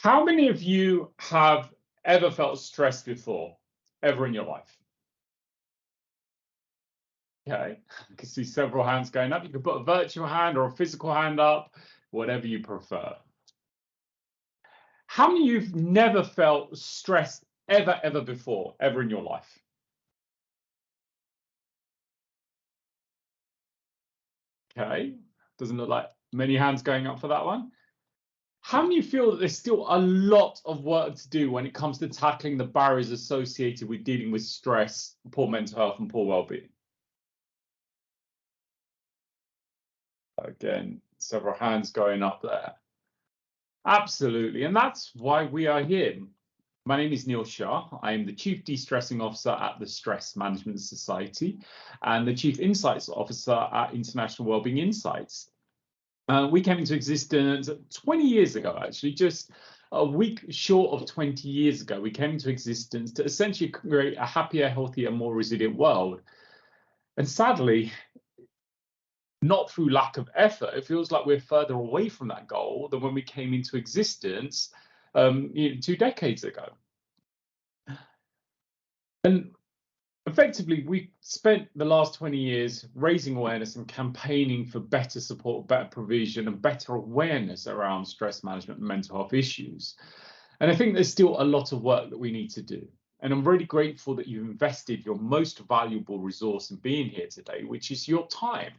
How many of you have ever felt stressed before, ever in your life? Okay, I can see several hands going up. You can put a virtual hand or a physical hand up, whatever you prefer. How many of you've never felt stressed ever before, ever in your life? Okay, doesn't look like many hands going up for that one. How many feel that there's still a lot of work to do when it comes to tackling the barriers associated with dealing with stress, poor mental health, and poor well-being? Again, several hands going up there. Absolutely, and that's why we are here. My name is Neil Shah. I am the Chief De-Stressing Officer at the Stress Management Society and the Chief Insights Officer at International Wellbeing Insights. We came into existence 20 years ago, actually, just a week short of 20 years ago. We came into existence to essentially create a happier, healthier, more resilient world. And sadly, not through lack of effort, it feels like we're further away from that goal than when we came into existence 2 decades ago. And effectively, we spent the last 20 years raising awareness and campaigning for better support, better provision, and better awareness around stress management and mental health issues. And I think there's still a lot of work that we need to do. And I'm really grateful that you've invested your most valuable resource in being here today, which is your time.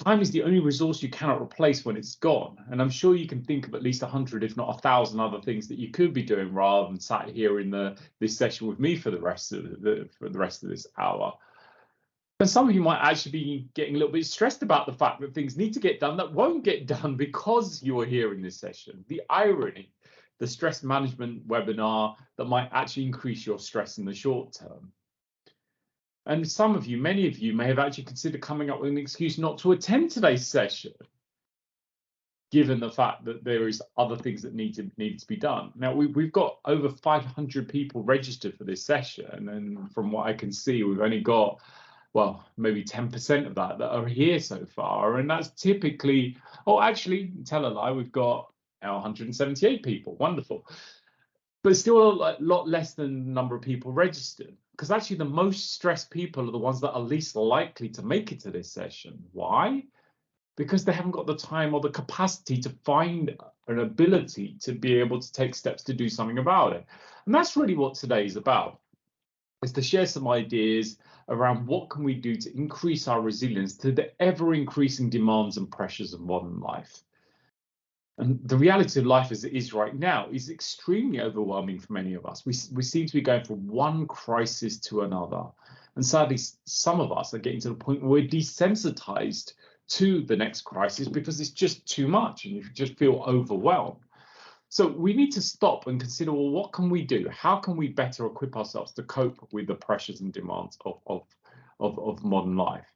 Time is the only resource you cannot replace when it's gone. And I'm sure you can think of at least 100, if not 1,000 other things that you could be doing rather than sat here in this session with me for the rest of this hour. And some of you might actually be getting a little bit stressed about the fact that things need to get done that won't get done because you are here in this session. The irony, the stress management webinar that might actually increase your stress in the short term. And some of you, many of you, may have actually considered coming up with an excuse not to attend today's session, given the fact that there is other things that need to be done. Now, we've got over 500 people registered for this session, and from what I can see, we've only got, well, maybe 10% of that are here so far, and that's typically, oh, actually, tell a lie, we've got 178 people. Wonderful. But it's still a lot less than the number of people registered, because actually the most stressed people are the ones that are least likely to make it to this session. Why? Because they haven't got the time or the capacity to find an ability to be able to take steps to do something about it. And that's really what today is about, is to share some ideas around what can we do to increase our resilience to the ever-increasing demands and pressures of modern life. And the reality of life as it is right now is extremely overwhelming for many of us. We seem to be going from one crisis to another. And sadly, some of us are getting to the point where we're desensitized to the next crisis because it's just too much and you just feel overwhelmed. So we need to stop and consider, well, what can we do? How can we better equip ourselves to cope with the pressures and demands of modern life?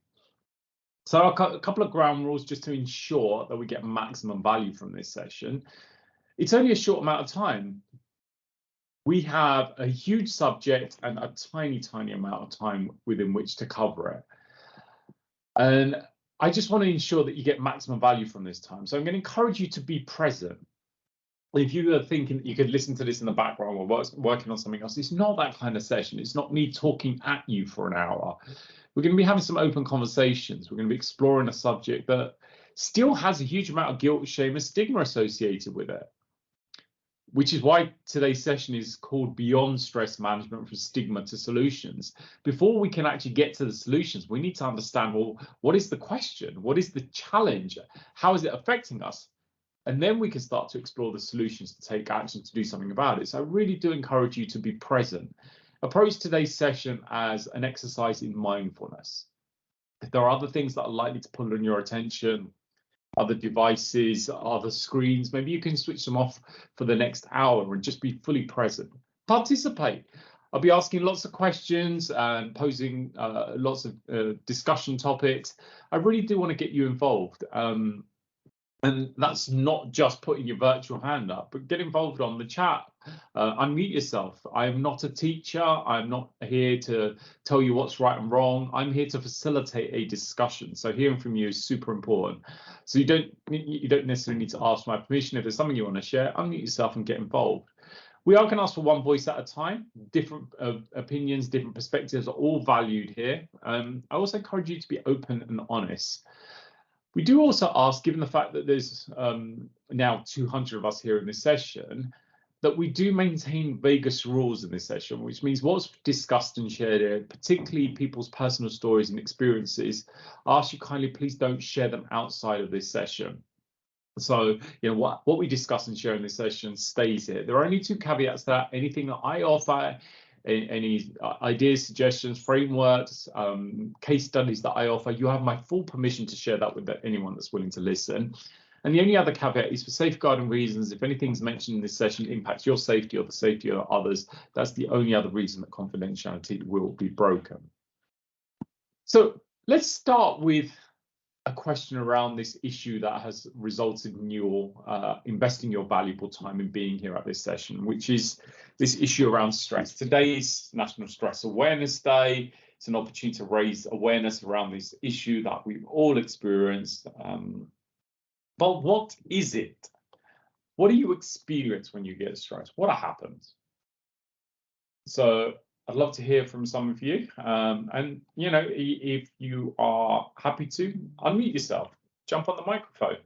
So a couple of ground rules just to ensure that we get maximum value from this session. It's only a short amount of time. We have a huge subject and a tiny amount of time within which to cover it. And I just want to ensure that you get maximum value from this time. So I'm going to encourage you to be present. If you are thinking that you could listen to this in the background or working on something else, it's not that kind of session. It's not me talking at you for an hour. We're going to be having some open conversations. We're going to be exploring a subject that still has a huge amount of guilt, shame, and stigma associated with it, which is why today's session is called Beyond Stress Management, from Stigma to Solutions. Before we can actually get to the solutions, we need to understand, well, what is the question? What is the challenge? How is it affecting us? And then we can start to explore the solutions to take action to do something about it. So I really do encourage you to be present. Approach today's session as an exercise in mindfulness. If there are other things that are likely to pull on your attention, other devices, other screens, maybe you can switch them off for the next hour and just be fully present. Participate. I'll be asking lots of questions and posing lots of discussion topics. I really do want to get you involved. And that's not just putting your virtual hand up, but get involved on the chat Unmute yourself. I am not a teacher. I'm not here to tell you what's right and wrong. I'm here to facilitate a discussion. So hearing from you is super important. So you don't necessarily need to ask my permission. If there's something you want to share, unmute yourself and get involved. We are going to ask for one voice at a time. Different opinions, different perspectives are all valued here. I also encourage you to be open and honest. We do also ask, given the fact that there's now 200 of us here in this session, that we do maintain Vegas rules in this session, which means what's discussed and shared here, particularly people's personal stories and experiences, I ask you kindly, please don't share them outside of this session. So, you know, what we discuss and share in this session stays here. There are only two caveats to that. Anything that I offer, any ideas, suggestions, frameworks, case studies that I offer, you have my full permission to share that with anyone that's willing to listen. And the only other caveat is for safeguarding reasons. If anything's mentioned in this session impacts your safety or the safety of others, that's the only other reason that confidentiality will be broken. So let's start with a question around this issue that has resulted in your investing your valuable time in being here at this session, which is this issue around stress. Today is National Stress Awareness Day. It's an opportunity to raise awareness around this issue that we've all experienced. But what is it? What do you experience when you get stressed? What happens? So I'd love to hear from some of you. And, you know, if you are happy to, unmute yourself, jump on the microphone.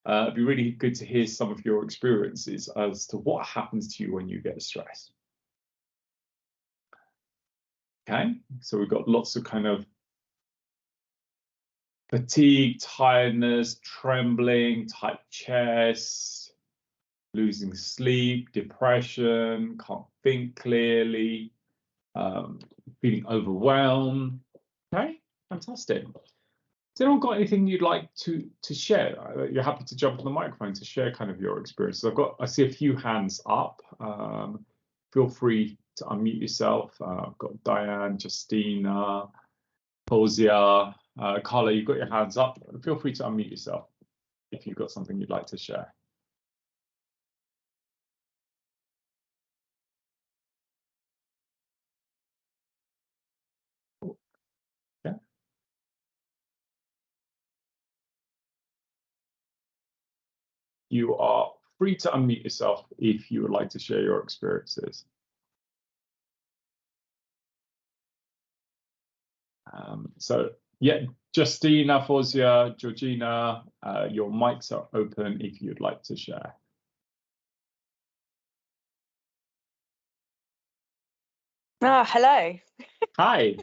It'd be really good to hear some of your experiences as to what happens to you when you get stressed. Okay, so we've got lots of kind of fatigue, tiredness, trembling, tight chest, losing sleep, depression, can't think clearly, feeling overwhelmed. Okay, fantastic. Has anyone got anything you'd like to share? You're happy to jump on the microphone to share kind of your experiences. I see a few hands up. Feel free to unmute yourself. I've got Diane, Justina, Fozia, Carla, you've got your hands up. Feel free to unmute yourself if you've got something you'd like to share. Yeah. You are free to unmute yourself if you would like to share your experiences. So yeah, Justina, Fozia, Georgina, your mics are open if you'd like to share. Hello. Hi.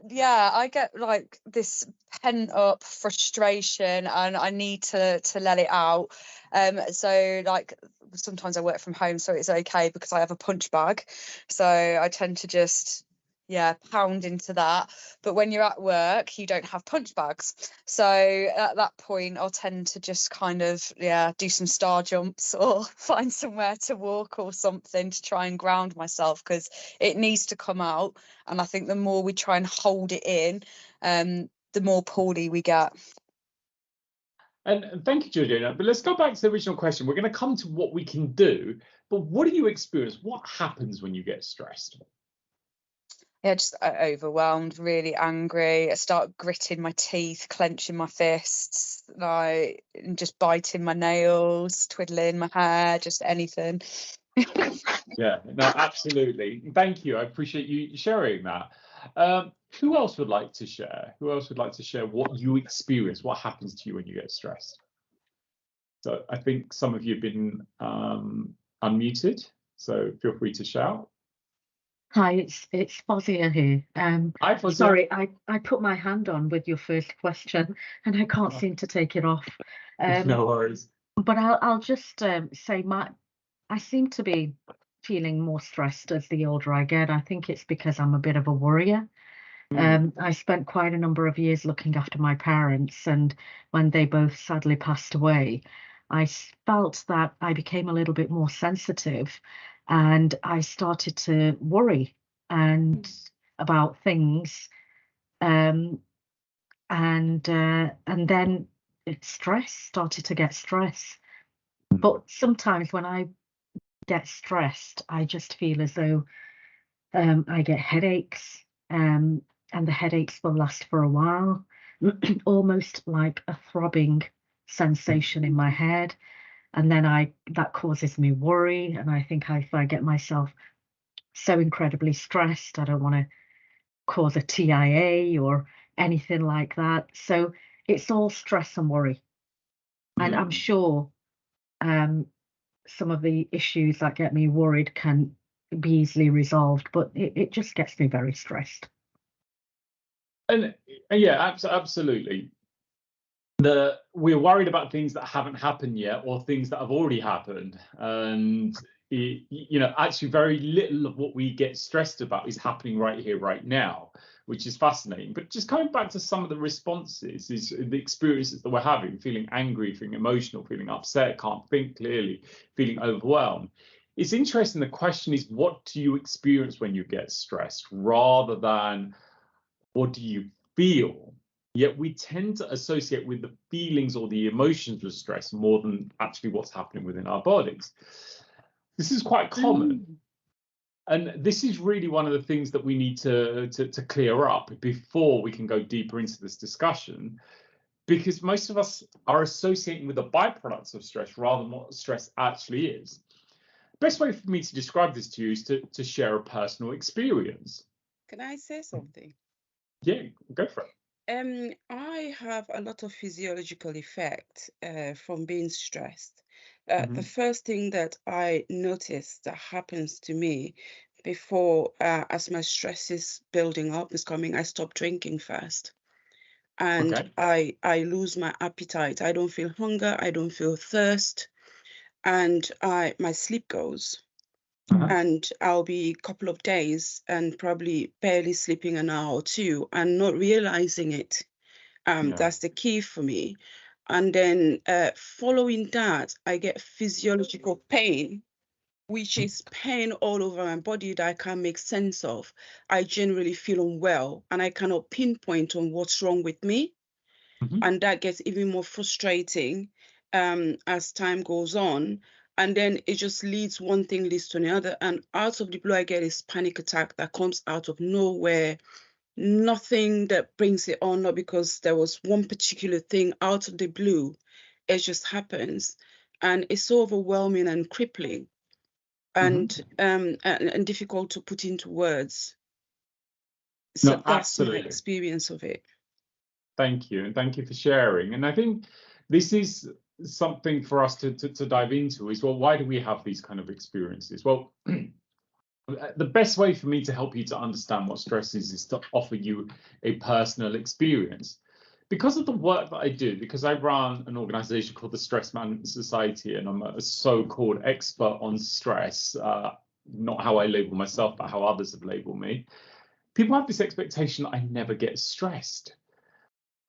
Yeah, I get like this pent up frustration and I need to let it out. So like sometimes I work from home, so it's okay because I have a punch bag. So I tend to just pound into that. But when you're at work, you don't have punch bags. So at that point, I'll tend to just kind of do some star jumps or find somewhere to walk or something to try and ground myself, because it needs to come out. And I think the more we try and hold it in, the more poorly we get. And thank you, Georgina. But let's go back to the original question. We're going to come to what we can do, but what do you experience? What happens when you get stressed? Yeah, just overwhelmed, really angry. I start gritting my teeth, clenching my fists, like just biting my nails, twiddling my hair, just anything. Yeah, no, absolutely. Thank you. I appreciate you sharing that. Who else would like to share? Who else would like to share what you experience? What happens to you when you get stressed? So I think some of you have been unmuted, so feel free to shout. Hi, it's Fozia here. Hi, Fozia. Sorry, I put my hand on with your first question and I can't seem to take it off. No worries. But I'll just say I seem to be feeling more stressed as the older I get. I think it's because I'm a bit of a worrier. I spent quite a number of years looking after my parents, and when they both sadly passed away, I felt that I became a little bit more sensitive, and I started to worry about things, and then started to get stress. But sometimes when I get stressed, I just feel as though I get headaches, and the headaches will last for a while, almost like a throbbing sensation in my head. And then that causes me worry. And I think if I get myself so incredibly stressed, I don't want to cause a TIA or anything like that. So it's all stress and worry. And I'm sure some of the issues that get me worried can be easily resolved, but it just gets me very stressed. And yeah, absolutely. We're worried about things that haven't happened yet, or things that have already happened, and actually very little of what we get stressed about is happening right here, right now, which is fascinating. But just coming back to some of the responses, is the experiences that we're having: feeling angry, feeling emotional, feeling upset, can't think clearly, feeling overwhelmed. It's interesting. The question is, what do you experience when you get stressed, rather than what do you feel? Yet we tend to associate with the feelings or the emotions of stress more than actually what's happening within our bodies. This is quite common. And this is really one of the things that we need to clear up before we can go deeper into this discussion, because most of us are associating with the byproducts of stress rather than what stress actually is. Best way for me to describe this to you is to share a personal experience. Can I say something? Yeah, go for it. I have a lot of physiological effect from being stressed. The first thing that I notice that happens to me before, as my stress is building up, is coming, I stop drinking first. And Okay. I lose my appetite. I don't feel hunger. I don't feel thirst. And my sleep goes. And I'll be a couple of days and probably barely sleeping an hour or two and not realizing it. That's the key for me. And then following that, I get physiological pain, which is pain all over my body that I can't make sense of. I generally feel unwell and I cannot pinpoint on what's wrong with me. And that gets even more frustrating as time goes on. And then it just one thing leads to another. And out of the blue, I get this panic attack that comes out of nowhere. Nothing that brings it on, not because there was one particular thing out of the blue. It just happens. And it's so overwhelming and crippling and difficult to put into words. So No, that's absolutely. my experience of it. Thank you, and thank you for sharing. And I think this is something for us to dive into is, well, why do we have these kind of experiences? Well, the best way for me to help you to understand what stress is to offer you a personal experience. Because of the work that I do, because I run an organization called the Stress Management Society, and I'm a so-called expert on stress, not how I label myself, but how others have labeled me. People have this expectation that I never get stressed,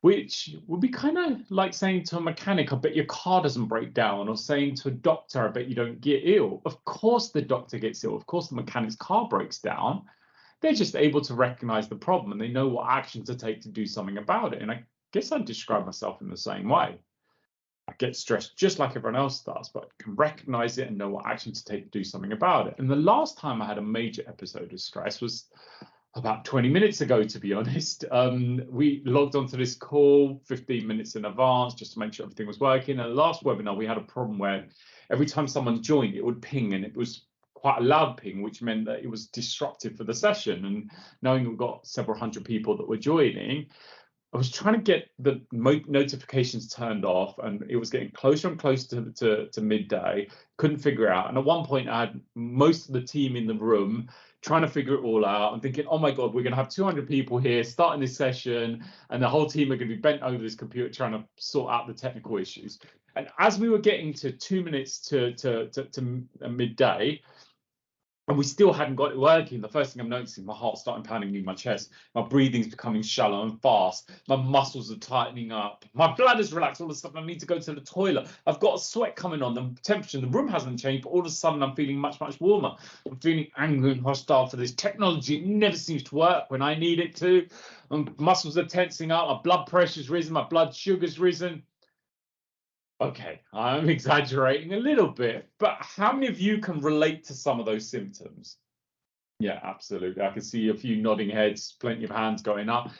which would be kind of like saying to a mechanic, I bet your car doesn't break down, or saying to a doctor, I bet you don't get ill. Of course the doctor gets ill. Of course the mechanic's car breaks down. They're just able to recognize the problem and they know what action to take to do something about it. And I guess I'd describe myself in the same way. I get stressed just like everyone else does, but I can recognize it and know what action to take to do something about it. And the last time I had a major episode of stress was about 20 minutes ago, to be honest. We logged onto this call 15 minutes in advance just to make sure everything was working. And the last webinar, we had a problem where every time someone joined, it would ping, and it was quite a loud ping, which meant that it was disruptive for the session. And knowing we've got several hundred people that were joining, I was trying to get the notifications turned off, and it was getting closer and closer to midday. Couldn't figure out. And at one point, I had most of the team in the room trying to figure it all out. I'm thinking, oh my God, we're going to have 200 people here starting this session, and the whole team are going to be bent over this computer trying to sort out the technical issues. And as we were getting to 2 minutes to midday, and we still hadn't got it working, the first thing I'm noticing, my heart's starting pounding in my chest, my breathing's becoming shallow and fast, my muscles are tightening up, my bladder's relaxed, all of a sudden I need to go to the toilet, I've got a sweat coming on, the temperature in the room hasn't changed, but all of a sudden I'm feeling much, much warmer. I'm feeling angry and hostile for this technology. It never seems to work when I need it to. My muscles are tensing up, my blood pressure's risen, my blood sugar's risen. Okay, I'm exaggerating a little bit, but how many of you can relate to some of those symptoms? Yeah, absolutely. I can see a few nodding heads, plenty of hands going up.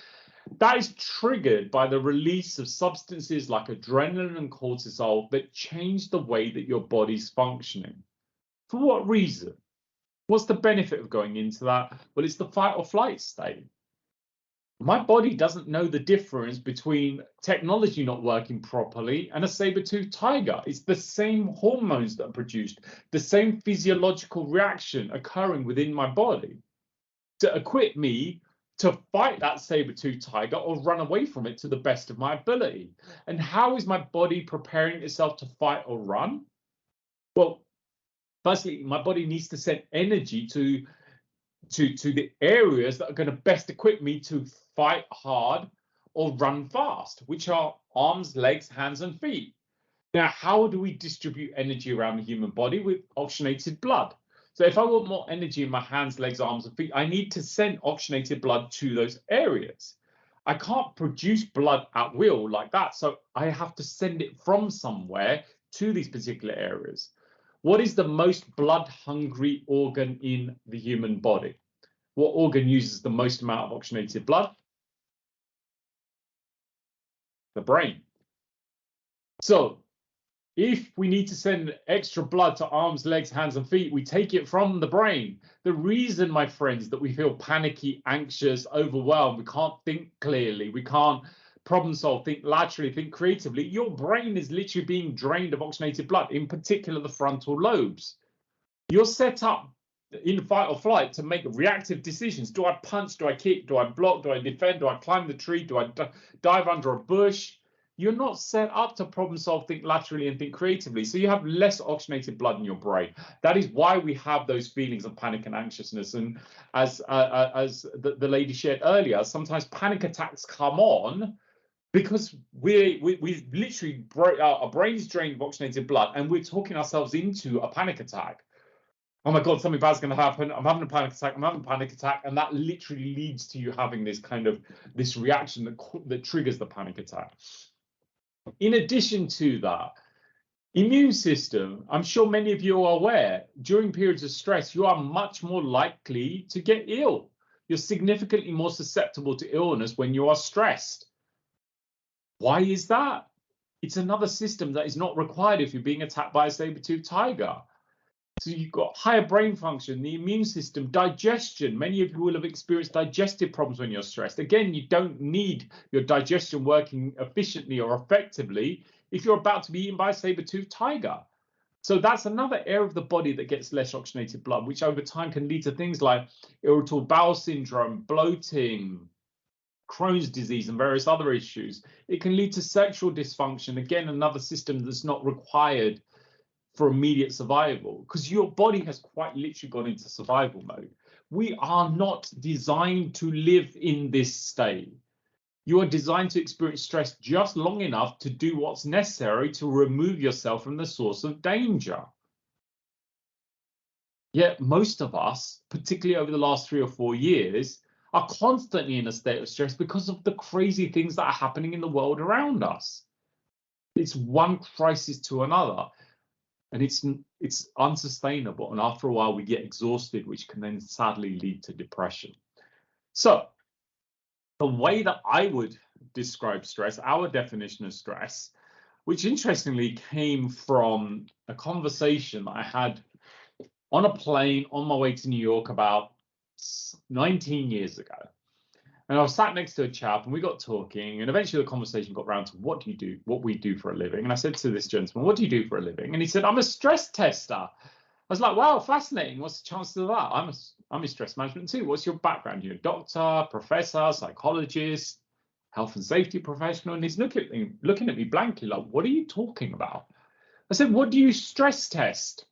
That is triggered by the release of substances like adrenaline and cortisol that change the way that your body's functioning. For what reason? What's the benefit of going into that? Well, it's the fight or flight state. My body doesn't know the difference between technology not working properly and a saber-toothed tiger. It's the same hormones that are produced, the same physiological reaction occurring within my body to equip me to fight that saber-toothed tiger or run away from it to the best of my ability. And how is my body preparing itself to fight or run? Well, firstly, my body needs to send energy to the areas that are going to best equip me to fight hard or run fast, which are arms, legs, hands, and feet. Now, how do we distribute energy around the human body? With oxygenated blood. So if I want more energy in my hands, legs, arms, and feet, I need to send oxygenated blood to those areas. I can't produce blood at will like that, so I have to send it from somewhere to these particular areas. What is the most blood-hungry organ in the human body? What organ uses the most amount of oxygenated blood? The brain. So if we need to send extra blood to arms, legs, hands, and feet, we take it from the brain. The reason, my friends, that we feel panicky, anxious, overwhelmed, we can't think clearly, we can't problem solve, think laterally, think creatively, your brain is literally being drained of oxygenated blood, in particular the frontal lobes. You're set up in fight or flight to make reactive decisions. Do I punch? Do I kick? Do I block? Do I defend? Do I climb the tree? Do I dive under a bush? You're not set up to problem solve, think laterally, and think creatively. So you have less oxygenated blood in your brain. That is why we have those feelings of panic and anxiousness. And as the lady shared earlier, sometimes panic attacks come on because we literally our brain's drained of oxygenated blood, and we're talking ourselves into a panic attack. Oh my God, something bad's going to happen. I'm having a panic attack. I'm having a panic attack. And that literally leads to you having this kind of this reaction that triggers the panic attack. In addition to that, immune system, I'm sure many of you are aware, during periods of stress, you are much more likely to get ill. You're significantly more susceptible to illness when you are stressed. Why is that? It's another system that is not required if you're being attacked by a saber-toothed tiger. So you've got higher brain function, the immune system, digestion. Many of you will have experienced digestive problems when you're stressed. Again, you don't need your digestion working efficiently or effectively if you're about to be eaten by a saber-toothed tiger. So that's another area of the body that gets less oxygenated blood, which over time can lead to things like irritable bowel syndrome, bloating, Crohn's disease, and various other issues. It can lead to sexual dysfunction. Again, another system that's not required for immediate survival, because your body has quite literally gone into survival mode. We are not designed to live in this state. You are designed to experience stress just long enough to do what's necessary to remove yourself from the source of danger. Yet most of us, particularly over the last 3 or 4 years, are constantly in a state of stress because of the crazy things that are happening in the world around us. It's one crisis to another. And it's unsustainable. And after a while, we get exhausted, which can then sadly lead to depression. So the way that I would describe stress, our definition of stress, which interestingly came from a conversation that I had on a plane on my way to New York about 19 years ago. And I was sat next to a chap and we got talking, and eventually the conversation got round to what we do for a living. And I said to this gentleman, what do you do for a living? And he said, I'm a stress tester. I was like, wow, fascinating. What's the chances of that? I'm in stress management too. What's your background? You're a doctor, professor, psychologist, health and safety professional. And he's looking at me blankly like, what are you talking about? I said, what do you stress test?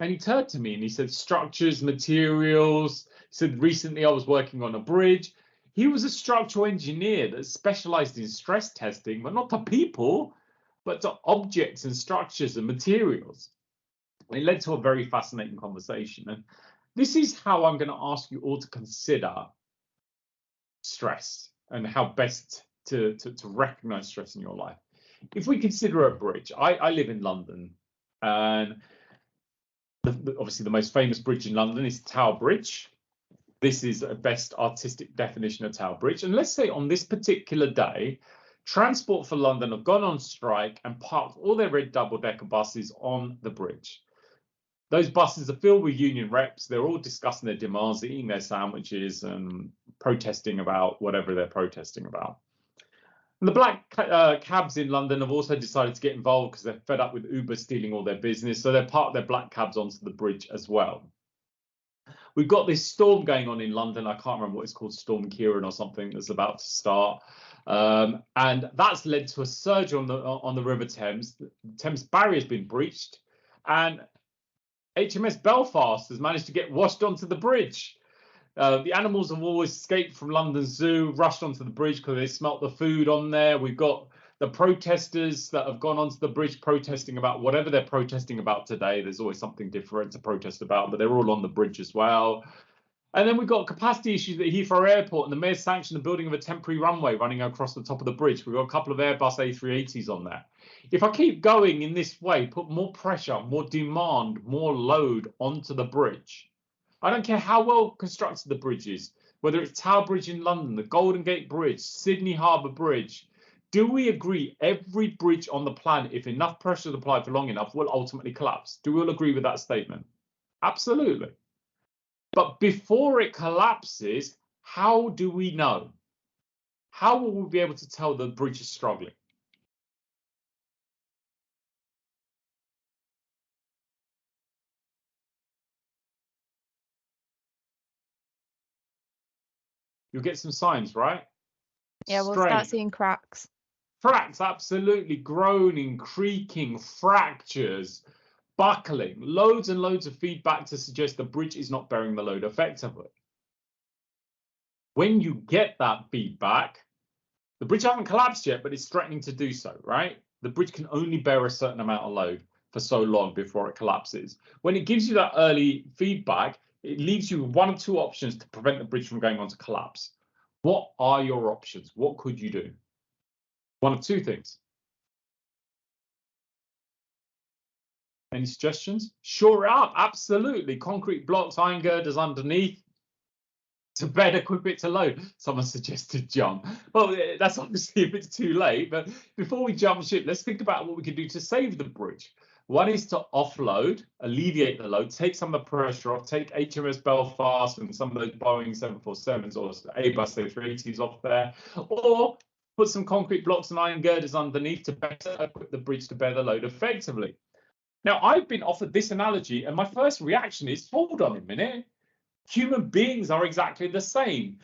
And he turned to me and he said, structures, materials. He said, recently I was working on a bridge. He was a structural engineer that specialized in stress testing, but not to people, but to objects and structures and materials. And it led to a very fascinating conversation. And this is how I'm going to ask you all to consider stress and how best to recognize stress in your life. if we consider a bridge, I live in London, and obviously the most famous bridge in London is Tower Bridge. This is a best artistic definition of Tower Bridge. And let's say on this particular day, Transport for London have gone on strike and parked all their red double-decker buses on the bridge. Those buses are filled with union reps. They're all discussing their demands, eating their sandwiches and protesting about whatever they're protesting about. And the black cabs in London have also decided to get involved because they're fed up with Uber stealing all their business. So they're parked their black cabs onto the bridge as well. We've got this storm going on in London. I can't remember what it's called, Storm Kieran or something, that's about to start. And that's led to a surge on the River Thames. The Thames barrier has been breached, and HMS Belfast has managed to get washed onto the bridge. The animals have all escaped from London Zoo, rushed onto the bridge because they smelt the food on there. We've got the protesters that have gone onto the bridge protesting about whatever they're protesting about today. There's always something different to protest about, but they're all on the bridge as well. And then we've got capacity issues at Heathrow Airport, and the mayor sanctioned the building of a temporary runway running across the top of the bridge. We've got a couple of Airbus A380s on there. If I keep going in this way, put more pressure, more demand, more load onto the bridge, I don't care how well constructed the bridge is, whether it's Tower Bridge in London, the Golden Gate Bridge, Sydney Harbour Bridge. Do we agree every bridge on the planet, if enough pressure is applied for long enough, will ultimately collapse? Do we all agree with that statement? Absolutely. But before it collapses, how do we know? How will we be able to tell the bridge is struggling? You'll get some signs, right? Yeah, we'll start seeing cracks. Cracks, absolutely. Groaning, creaking, fractures, buckling, loads and loads of feedback to suggest the bridge is not bearing the load effectively. When you get that feedback, the bridge hasn't collapsed yet, but it's threatening to do so, right? The bridge can only bear a certain amount of load for so long before it collapses. When it gives you that early feedback, it leaves you with one of two options to prevent the bridge from going on to collapse. What are your options? What could you do? One of two things. Any suggestions? Shore it up, absolutely. Concrete blocks, iron girders underneath to better equip it to load. Someone suggested jump. Well, that's obviously if it's too late, but before we jump ship, let's think about what we can do to save the bridge. One is to offload, alleviate the load, take some of the pressure off, take HMS Belfast and some of those Boeing 747s or Airbus A380s off there, or put some concrete blocks and iron girders underneath to better equip the bridge to bear the load effectively. Now, I've been offered this analogy, and my first reaction is, hold on a minute. Human beings are exactly the same.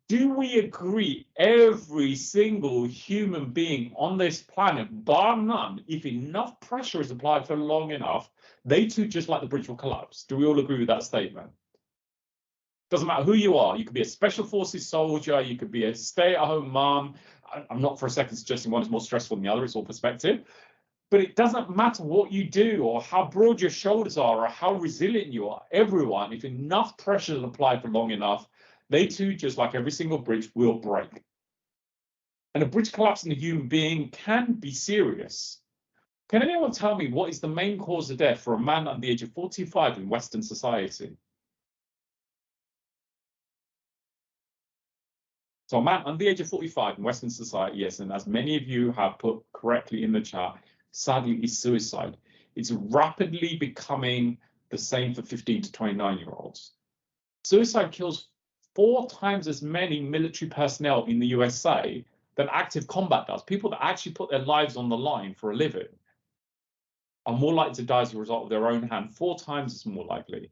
Do we agree every single human being on this planet, bar none, if enough pressure is applied for long enough, they too, just like the bridge, will collapse? Do we all agree with that statement? Doesn't matter who you are. You could be a special forces soldier. You could be a stay-at-home mom. I'm not for a second suggesting one is more stressful than the other. It's all perspective. But it doesn't matter what you do or how broad your shoulders are or how resilient you are. Everyone, if enough pressure is applied for long enough, they too, just like every single bridge, will break. And a bridge collapse in a human being can be serious. Can anyone tell me what is the main cause of death for a man under the age of 45 in Western society? So a man under the age of 45 in Western society, yes, and as many of you have put correctly in the chat, sadly, is suicide. It's rapidly becoming the same for 15 to 29-year-olds. Suicide kills 4 times as many military personnel in the USA than active combat does. People that actually put their lives on the line for a living are more likely to die as a result of their own hand, 4 times as more likely.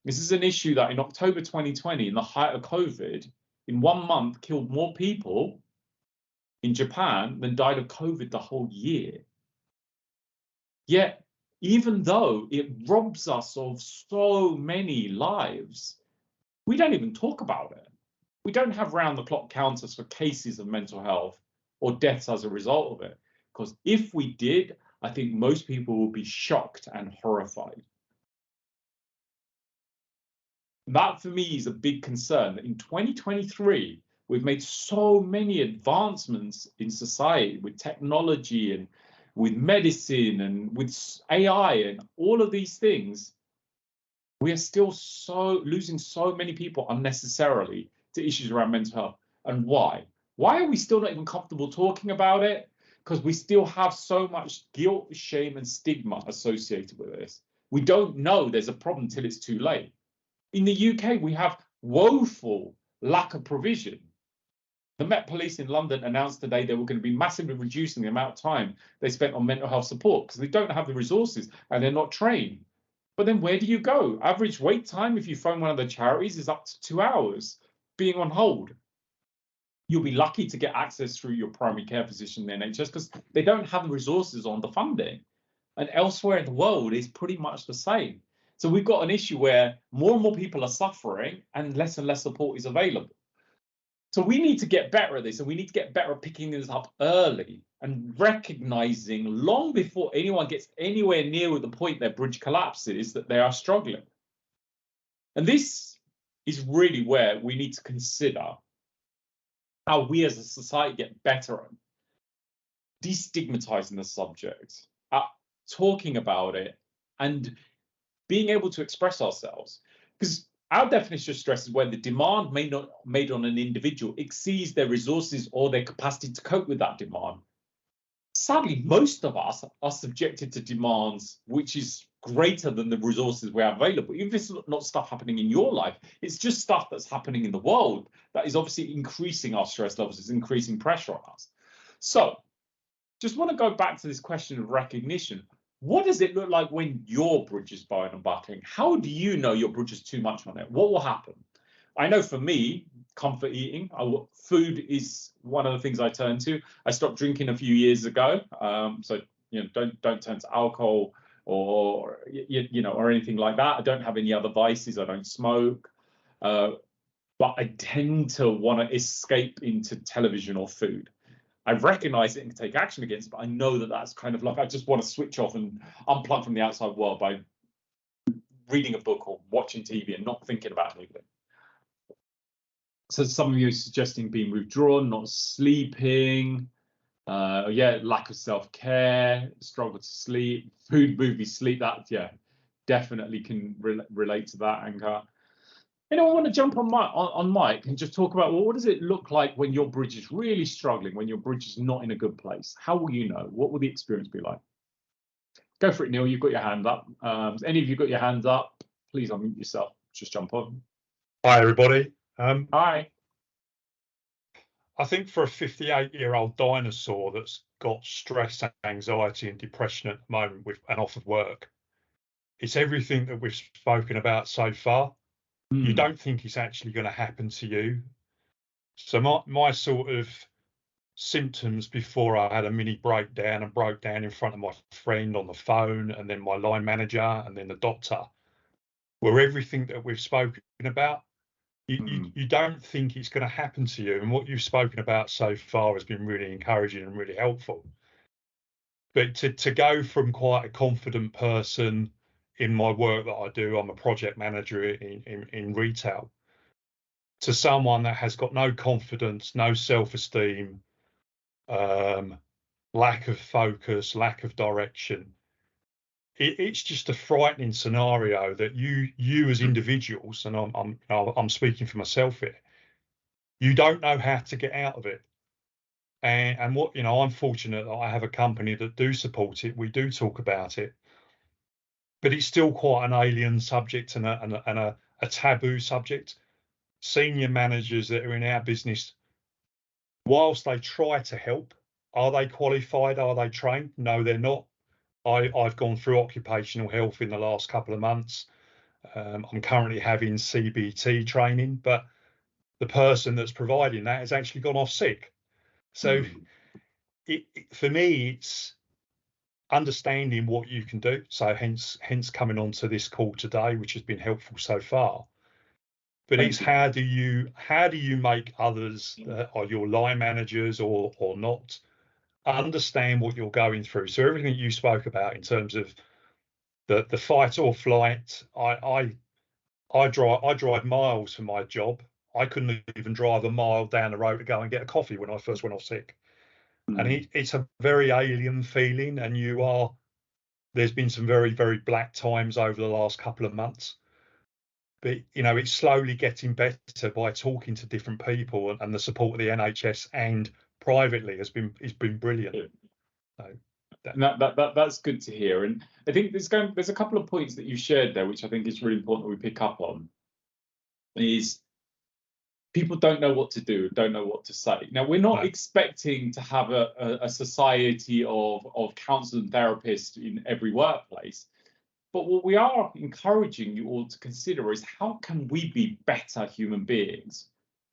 This is an issue that in October 2020, in the height of COVID, in 1 month killed more people in Japan than died of COVID the whole year. Yet, even though it robs us of so many lives, we don't even talk about it. We don't have round-the-clock counters for cases of mental health or deaths as a result of it. Because if we did, I think most people would be shocked and horrified. That, for me, is a big concern. That in 2023, we've made so many advancements in society with technology with medicine and with AI and all of these things, we are still losing so many people unnecessarily to issues around mental health. And why? Why are we still not even comfortable talking about it? Because we still have so much guilt, shame, and stigma associated with this. We don't know there's a problem till it's too late. In the UK, we have woeful lack of provision. The Met Police in London announced today they were going to be massively reducing the amount of time they spent on mental health support because they don't have the resources and they're not trained. But then where do you go? Average wait time, if you phone one of the charities, is up to 2 hours being on hold. You'll be lucky to get access through your primary care physician in the NHS because they don't have the resources on the funding. And elsewhere in the world is pretty much the same. So we've got an issue where more and more people are suffering and less support is available. So we need to get better at this, and we need to get better at picking this up early and recognizing long before anyone gets anywhere near the point their bridge collapses that they are struggling. And this is really where we need to consider how we as a society get better at destigmatizing the subject, at talking about it, and being able to express ourselves. Because our definition of stress is where the demand made on an individual exceeds their resources or their capacity to cope with that demand. Sadly, most of us are subjected to demands which is greater than the resources we have available. Even if it's not stuff happening in your life, it's just stuff that's happening in the world that is obviously increasing our stress levels, it's increasing pressure on us. So just want to go back to this question of recognition. What does it look like when your bridge is bowing and buckling? How do you know your bridge is too much on it? What will happen? I know for me, comfort eating, food is one of the things I turn to. I stopped drinking a few years ago, so don't turn to alcohol or or anything like that. I don't have any other vices. I don't smoke, but I tend to want to escape into television or food. I recognize it and take action against it, but I know that that's kind of like I just want to switch off and unplug from the outside world by reading a book or watching TV and not thinking about anything. So some of you are suggesting being withdrawn, not sleeping, lack of self-care, struggle to sleep, food, movie, sleep. That definitely can relate to that, Anka. I want to jump on Mike and just talk about, well, what does it look like when your bridge is really struggling, when your bridge is not in a good place? How will you know? What will the experience be like? Go for it, Neil. You've got your hand up. Any of you got your hands up? Please unmute yourself. Just jump on. Hi, everybody. Hi. I think for a 58-year-old dinosaur that's got stress, anxiety and depression at the moment and off of work, it's everything that we've spoken about so far. You don't think it's actually going to happen to you. So my sort of symptoms before I had a mini breakdown and broke down in front of my friend on the phone and then my line manager and then the doctor were everything that we've spoken about. You don't think it's going to happen to you, and what you've spoken about so far has been really encouraging and really helpful. But to go from quite a confident person in my work that I do, I'm a project manager in retail, to someone that has got no confidence, no self-esteem, lack of focus, lack of direction. It's just a frightening scenario that you as individuals, and I'm speaking for myself here, you don't know how to get out of it. And what I'm fortunate that I have a company that do support it. We do talk about it, but it's still quite an alien subject and a taboo subject. Senior managers that are in our business, whilst they try to help, are they qualified? Are they trained? No, they're not. I've gone through occupational health in the last couple of months. I'm currently having CBT training, but the person that's providing that has actually gone off sick. So for me, it's understanding what you can do. So hence coming on to this call today, which has been helpful so far. But it's how do you make others, or your line managers or not, understand what you're going through. So everything you spoke about in terms of the fight or flight, I drive miles for my job. I couldn't even drive a mile down the road to go and get a coffee when I first went off sick. And it's a very alien feeling, and there's been some very, very black times over the last couple of months. But, it's slowly getting better by talking to different people, and the support of the NHS and privately has been brilliant. So that's good to hear. And I think there's a couple of points that you shared there, which I think is really important that we pick up on. Is people don't know what to do, don't know what to say. Now, we're not expecting to have a society of counsellors and therapists in every workplace. But what we are encouraging you all to consider is, how can we be better human beings,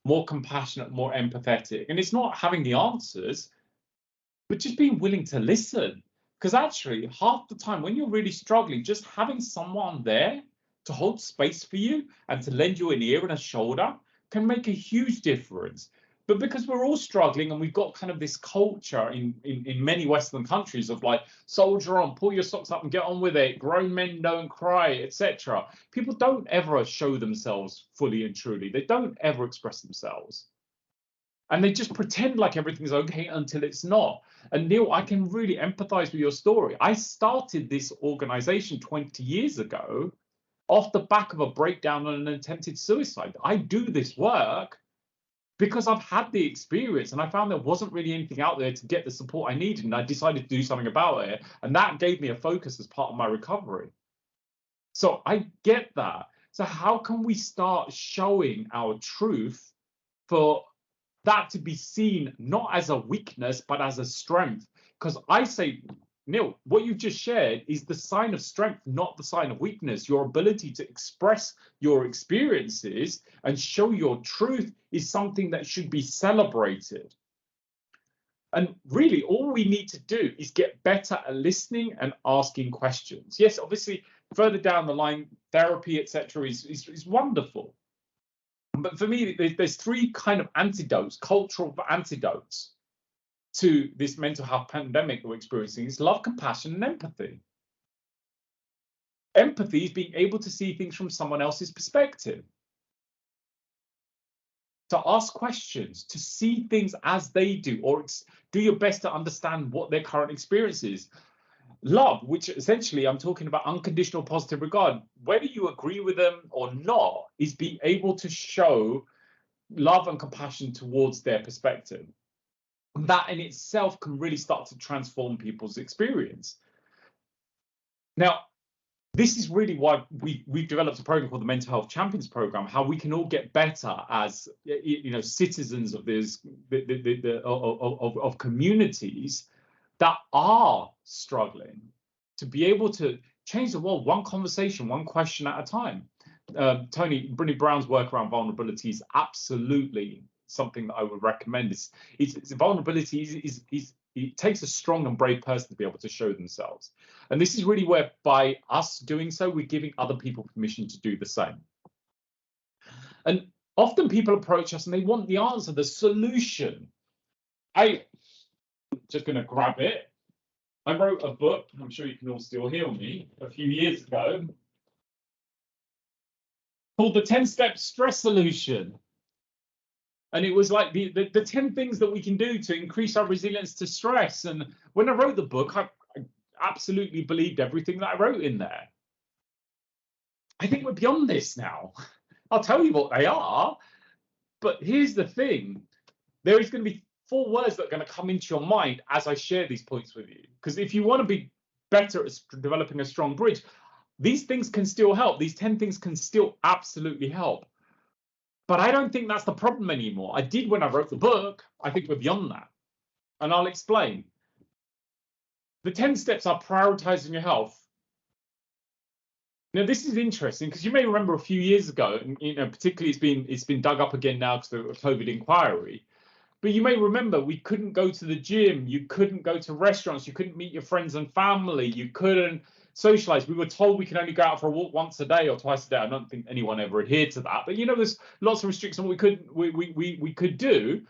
more compassionate, more empathetic? And it's not having the answers, but just being willing to listen. Because actually, half the time when you're really struggling, just having someone there to hold space for you and to lend you an ear and a shoulder can make a huge difference. But because we're all struggling, and we've got kind of this culture in many Western countries of like, soldier on, pull your socks up and get on with it, grown men don't cry, etc. People don't ever show themselves fully and truly. They don't ever express themselves. And they just pretend like everything's okay until it's not. And Neil, I can really empathize with your story. I started this organization 20 years ago off the back of a breakdown and an attempted suicide. I do this work because I've had the experience, and I found there wasn't really anything out there to get the support I needed, and I decided to do something about it, and that gave me a focus as part of my recovery. So I get that. So how can we start showing our truth for that to be seen not as a weakness but as a strength? Because I say, Neil, what you've just shared is the sign of strength, not the sign of weakness. Your ability to express your experiences and show your truth is something that should be celebrated. And really, all we need to do is get better at listening and asking questions. Yes, obviously, further down the line, therapy, etc., is wonderful. But for me, there's three kind of antidotes, cultural antidotes to this mental health pandemic that we're experiencing. Is love, compassion, and empathy. Empathy is being able to see things from someone else's perspective, to ask questions, to see things as they do, or do your best to understand what their current experience is. Love, which essentially I'm talking about unconditional positive regard, whether you agree with them or not, is being able to show love and compassion towards their perspective. That in itself can really start to transform people's experience. Now, this is really why we've developed a program called the Mental Health Champions Program, how we can all get better as citizens of of communities that are struggling, to be able to change the world one conversation, one question at a time. Tony, Brené Brown's work around vulnerability is absolutely something that I would recommend. Vulnerability it takes a strong and brave person to be able to show themselves. And this is really where, by us doing so, we're giving other people permission to do the same. And often people approach us and they want the answer, the solution. I'm just going to grab it. I wrote a book, I'm sure you can all still hear me, a few years ago, called The 10-Step Stress Solution. And it was like the 10 things that we can do to increase our resilience to stress. And when I wrote the book, I absolutely believed everything that I wrote in there. I think we're beyond this now. I'll tell you what they are. But here's the thing. There is going to be 4 words that are going to come into your mind as I share these points with you. Because if you want to be better at developing a strong bridge, these things can still help. These 10 things can still absolutely help. But I don't think that's the problem anymore. I did when I wrote the book. I think we're beyond that. And I'll explain. The 10 steps are prioritizing your health. Now, this is interesting because you may remember a few years ago, and, particularly it's been dug up again now because of the COVID inquiry. But you may remember we couldn't go to the gym, you couldn't go to restaurants, you couldn't meet your friends and family, you couldn't socialize. We were told we can only go out for a walk once a day or twice a day. I don't think anyone ever adhered to that. But there's lots of restrictions on what we could do.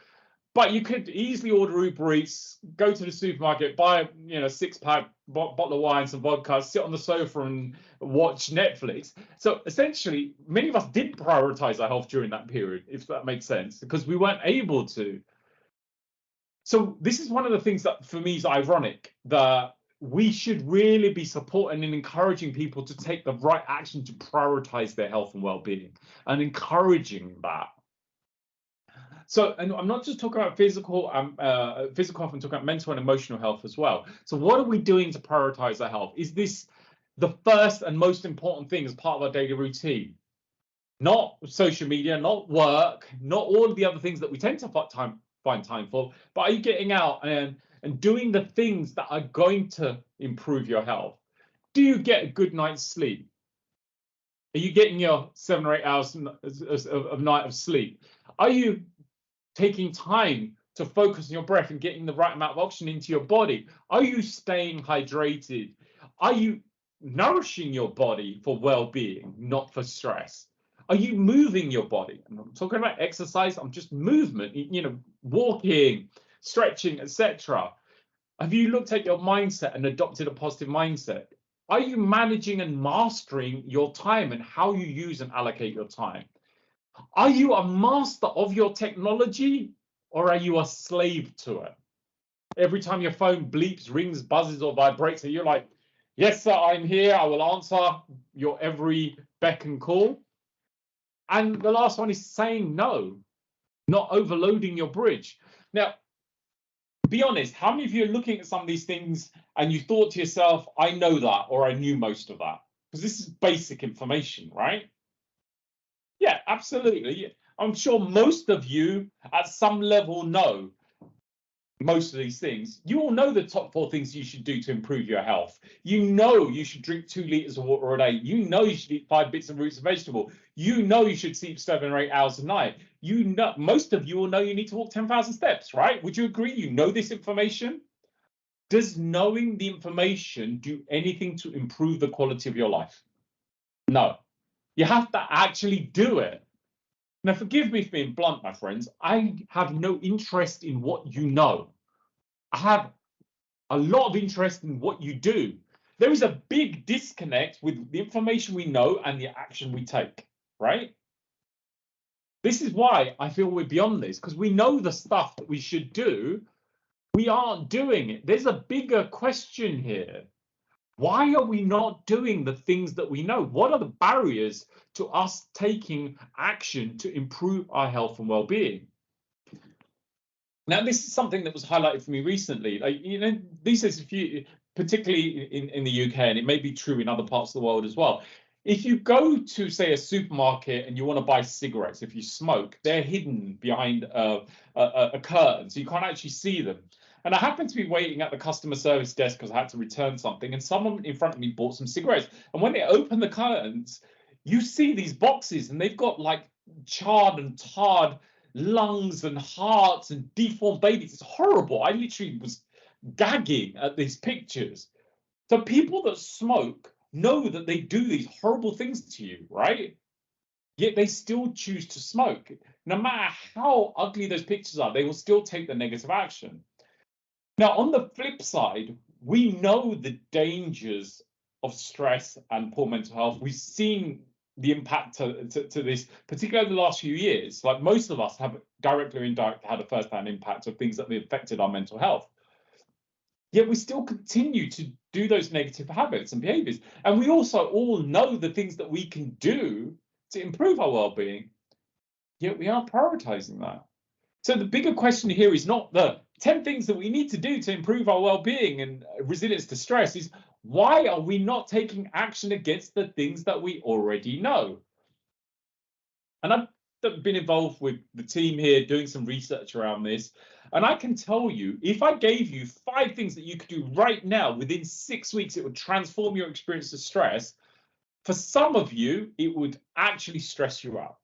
But you could easily order Uber Eats, go to the supermarket, buy a 6-pack bottle of wine, some vodka, sit on the sofa and watch Netflix. So essentially, many of us didn't prioritize our health during that period, if that makes sense, because we weren't able to. So this is one of the things that for me is ironic, that we should really be supporting and encouraging people to take the right action to prioritize their health and well-being, and encouraging that. So, and I'm not just talking about physical health, I'm talking about mental and emotional health as well. So what are we doing to prioritize our health? Is this the first and most important thing as part of our daily routine? Not social media, not work, not all of the other things that we tend to find time for, but are you getting out and doing the things that are going to improve your health? Do you get a good night's sleep? Are you getting your 7 or 8 hours of night of sleep? Are you taking time to focus on your breath and getting the right amount of oxygen into your body? Are you staying hydrated? Are you nourishing your body for well-being, not for stress? Are you moving your body? And I'm talking about exercise, I'm just movement, you know, walking, stretching, etc. Have you looked at your mindset and adopted a positive mindset? Are you managing and mastering your time and how you use and allocate your time? Are you a master of your technology, or are you a slave to it? Every time your phone bleeps, rings, buzzes, or vibrates, and you're like, yes, sir, I'm here, I will answer your every beck and call. And the last one is saying no, not overloading your bridge. Now, be honest, how many of you are looking at some of these things and you thought to yourself, I know that, or I knew most of that? Because this is basic information, right? Yeah, absolutely. I'm sure most of you at some level know most of these things. You all know the top 4 things you should do to improve your health. You know you should drink 2 liters of water a day. You know you should eat 5 bits of roots and vegetable. You know you should sleep 7 or 8 hours a night. You know, most of you will know you need to walk 10,000 steps, right? Would you agree? You know this information. Does knowing the information do anything to improve the quality of your life? No. You have to actually do it. Now, forgive me for being blunt, my friends. I have no interest in what you know. I have a lot of interest in what you do. There is a big disconnect with the information we know and the action we take, right? This is why I feel we're beyond this, because we know the stuff that we should do. We aren't doing it. There's a bigger question here. Why are we not doing the things that we know? What are the barriers to us taking action to improve our health and well-being? Now, this is something that was highlighted for me recently. Like, you know, these days, if you, particularly in the UK, and it may be true in other parts of the world as well, if you go to, say, a supermarket and you want to buy cigarettes, if you smoke, they're hidden behind a curtain, so you can't actually see them. And I happened to be waiting at the customer service desk because I had to return something, and someone in front of me bought some cigarettes. And when they open the curtains, you see these boxes, and they've got like charred and tarred lungs and hearts and deformed babies. It's horrible. I literally was gagging at these pictures. So people that smoke know that they do these horrible things to you, right? Yet they still choose to smoke. No matter how ugly those pictures are, they will still take the negative action. Now, on the flip side, we know the dangers of stress and poor mental health. We've seen the impact to this, particularly over the last few years. Like, most of us have directly or indirectly had a first-hand impact of things that have affected our mental health. Yet we still continue to do those negative habits and behaviors. And we also all know the things that we can do to improve our well-being, yet we aren't prioritizing that. So the bigger question here is not the 10 things that we need to do to improve our well-being and resilience to stress, is why are we not taking action against the things that we already know? And I've been involved with the team here doing some research around this. And I can tell you, if I gave you 5 things that you could do right now within 6 weeks, it would transform your experience of stress. For some of you, it would actually stress you out.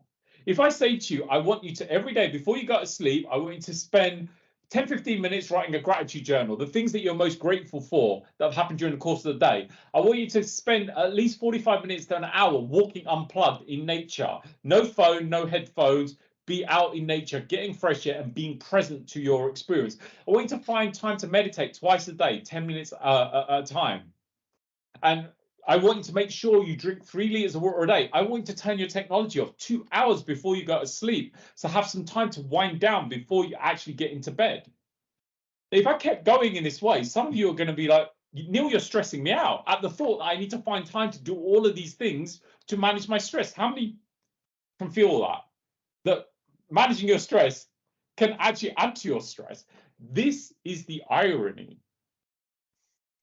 If I say to you, I want you to, every day before you go to sleep, I want you to spend 10-15 minutes writing a gratitude journal, the things that you're most grateful for that have happened during the course of the day. I want you to spend at least 45 minutes to an hour walking unplugged in nature. No phone, no headphones, be out in nature, getting fresh air and being present to your experience. I want you to find time to meditate twice a day, 10 minutes at a time. And I want you to make sure you drink 3 liters of water a day. I want you to turn your technology off 2 hours before you go to sleep. So have some time to wind down before you actually get into bed. If I kept going in this way, some of you are going to be like, Neil, you're stressing me out at the thought that I need to find time to do all of these things to manage my stress. How many can feel that managing your stress can actually add to your stress? This is the irony.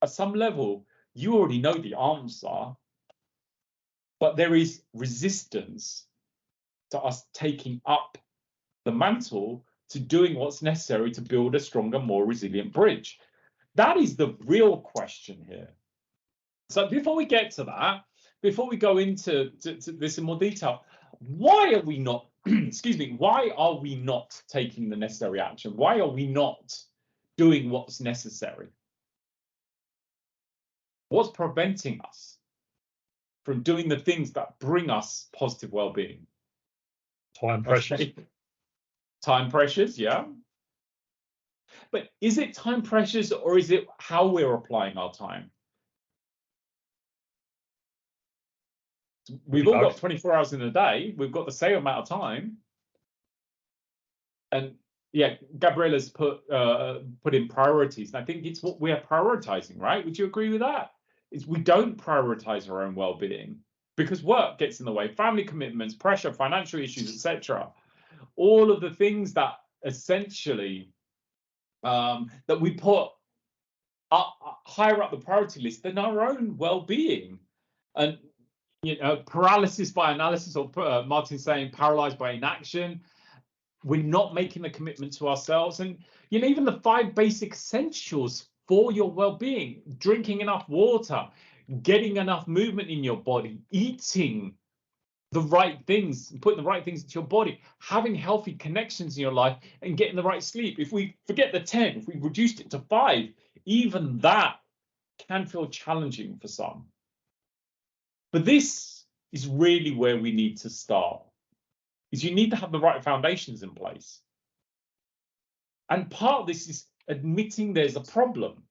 At some level, you already know the answer, but there is resistance to us taking up the mantle to doing what's necessary to build a stronger, more resilient bridge. That is the real question here. So before we get to that, before we go into this in more detail, why are we not, excuse me, why are we not taking the necessary action? Why are we not doing what's necessary? What's preventing us from doing the things that bring us positive well-being? Time pressures. Okay. Time pressures, yeah. But is it time pressures or is it how we're applying our time? We've all got 24 hours in a day. We've got the same amount of time. And yeah, Gabriella's put in priorities. And I think it's what we are prioritizing, right? Would you agree with that? Is we don't prioritize our own well-being because work gets in the way, family commitments, pressure, financial issues, etc. All of the things that essentially that we put higher up the priority list than our own well-being. And you know, paralysis by analysis, or Martin saying paralyzed by inaction. We're not making the commitment to ourselves. And you know, even the 5 basic essentials for your well-being: drinking enough water, getting enough movement in your body, eating the right things, putting the right things into your body, having healthy connections in your life, and getting the right sleep. If we forget the 10, if we reduced it to 5, even that can feel challenging for some. But this is really where we need to start, is you need to have the right foundations in place. And part of this is admitting there's a problem.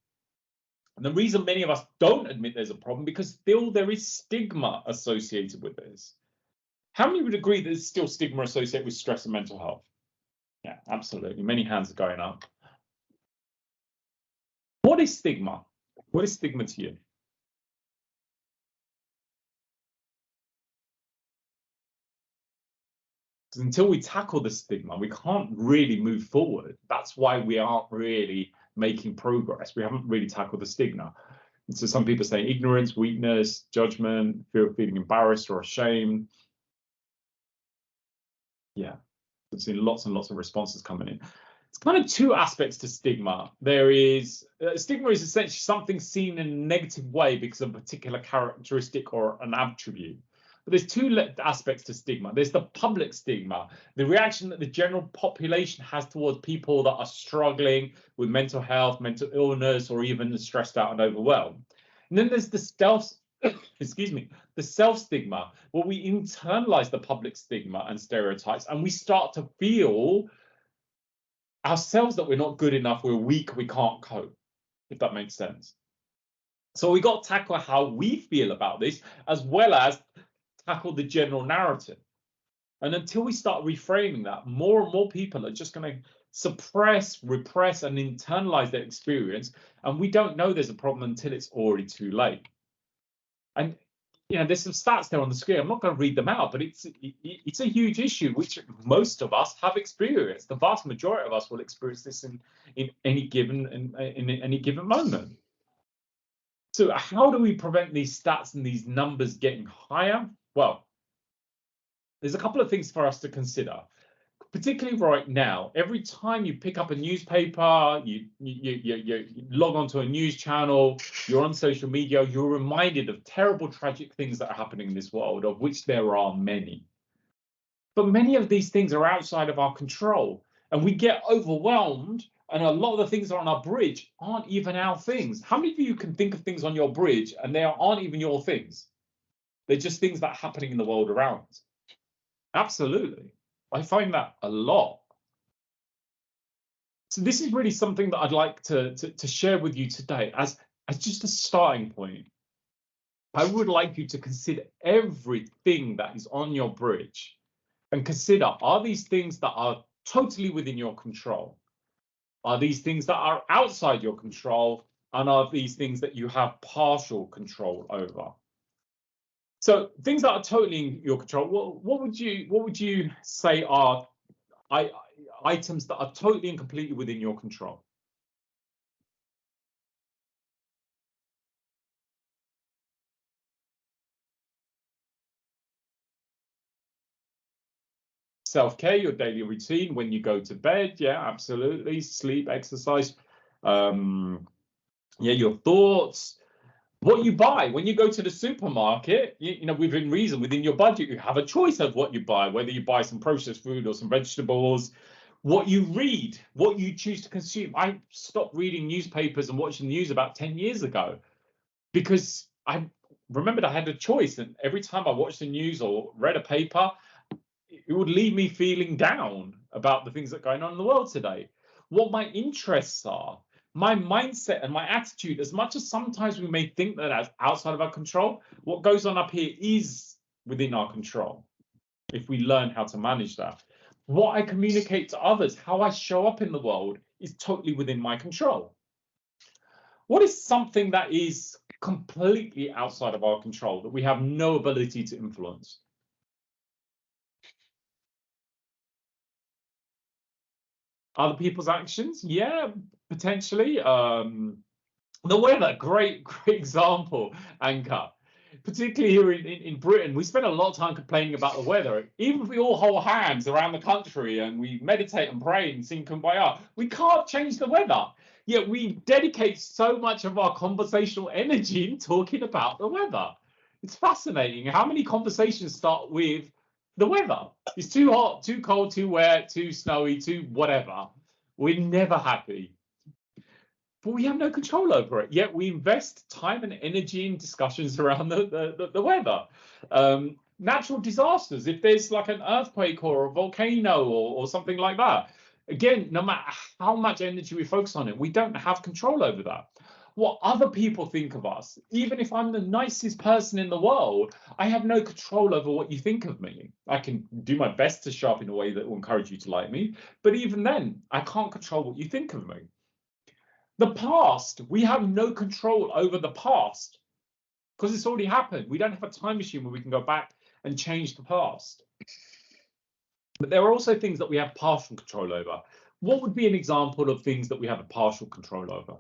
And the reason many of us don't admit there's a problem, because still there is stigma associated with this. How many would agree that there's still stigma associated with stress and mental health? Yeah, absolutely. Many hands are going up. What is stigma? What is stigma to you? Because until we tackle the stigma, we can't really move forward. That's why we aren't really making progress. We haven't really tackled the stigma. And so some people say ignorance, weakness, judgment, fear of feeling embarrassed or ashamed. Yeah, I've seen lots and lots of responses coming in. It's kind of 2 aspects to stigma. There is stigma is essentially something seen in a negative way because of a particular characteristic or an attribute. But there's 2 aspects to stigma. There's the public stigma, the reaction that the general population has towards people that are struggling with mental health, mental illness, or even stressed out and overwhelmed. And then there's the the self-stigma, where we internalize the public stigma and stereotypes, and we start to feel ourselves that we're not good enough, we're weak, we can't cope, if that makes sense. So we got to tackle how we feel about this, as well as tackle the general narrative. And until we start reframing that, more and more people are just going to suppress, repress, and internalize their experience. And we don't know there's a problem until it's already too late. And you know, there's some stats there on the screen. I'm not going to read them out, but it's a huge issue which most of us have experienced. The vast majority of us will experience this in any given moment. So how do we prevent these stats and these numbers getting higher? Well, there's a couple of things for us to consider. Particularly right now, every time you pick up a newspaper, you log onto a news channel, you're on social media, you're reminded of terrible, tragic things that are happening in this world, of which there are many. But many of these things are outside of our control, and we get overwhelmed, and a lot of the things that are on our bridge aren't even our things. How many of you can think of things on your bridge and they aren't even your things? They're just things that are happening in the world around us. Absolutely. I find that a lot. So this is really something that I'd like to share with you today as just a starting point. I would like you to consider everything that is on your bridge and consider, are these things that are totally within your control? Are these things that are outside your control? And are these things that you have partial control over? So things that are totally in your control, what would you say are items that are totally and completely within your control? Self-care, your daily routine, when you go to bed, yeah, absolutely. Sleep, exercise, yeah, your thoughts, what you buy when you go to the supermarket. You know, within reason, within your budget, you have a choice of what you buy, whether you buy some processed food or some vegetables. What you read, what you choose to consume. I stopped reading newspapers and watching the news about 10 years ago because I remembered I had a choice, and every time I watched the news or read a paper, it would leave me feeling down about the things that are going on in the world today. What my interests are, my mindset and my attitude, as much as sometimes we may think that that's outside of our control, what goes on up here is within our control if we learn how to manage that. What I communicate to others, how I show up in the world, is totally within my control. What is something that is completely outside of our control, that we have no ability to influence? Other people's actions? Yeah, potentially. The weather, great example, Anka. Particularly here in Britain, we spend a lot of time complaining about the weather. Even if we all hold hands around the country and we meditate and pray and sing Kumbaya, we can't change the weather. Yet we dedicate so much of our conversational energy in talking about the weather. It's fascinating how many conversations start with the weather. It's too hot, too cold, too wet, too snowy, too whatever. We're never happy. But we have no control over it. Yet we invest time and energy in discussions around the weather. Natural disasters, if there's like an earthquake or a volcano or something like that, again, no matter how much energy we focus on it, we don't have control over that. What other people think of us, even if I'm the nicest person in the world, I have no control over what you think of me. I can do my best to show up in a way that will encourage you to like me, but even then, I can't control what you think of me. The past, we have no control over the past because it's already happened. We don't have a time machine where we can go back and change the past. But there are also things that we have partial control over. What would be an example of things that we have a partial control over?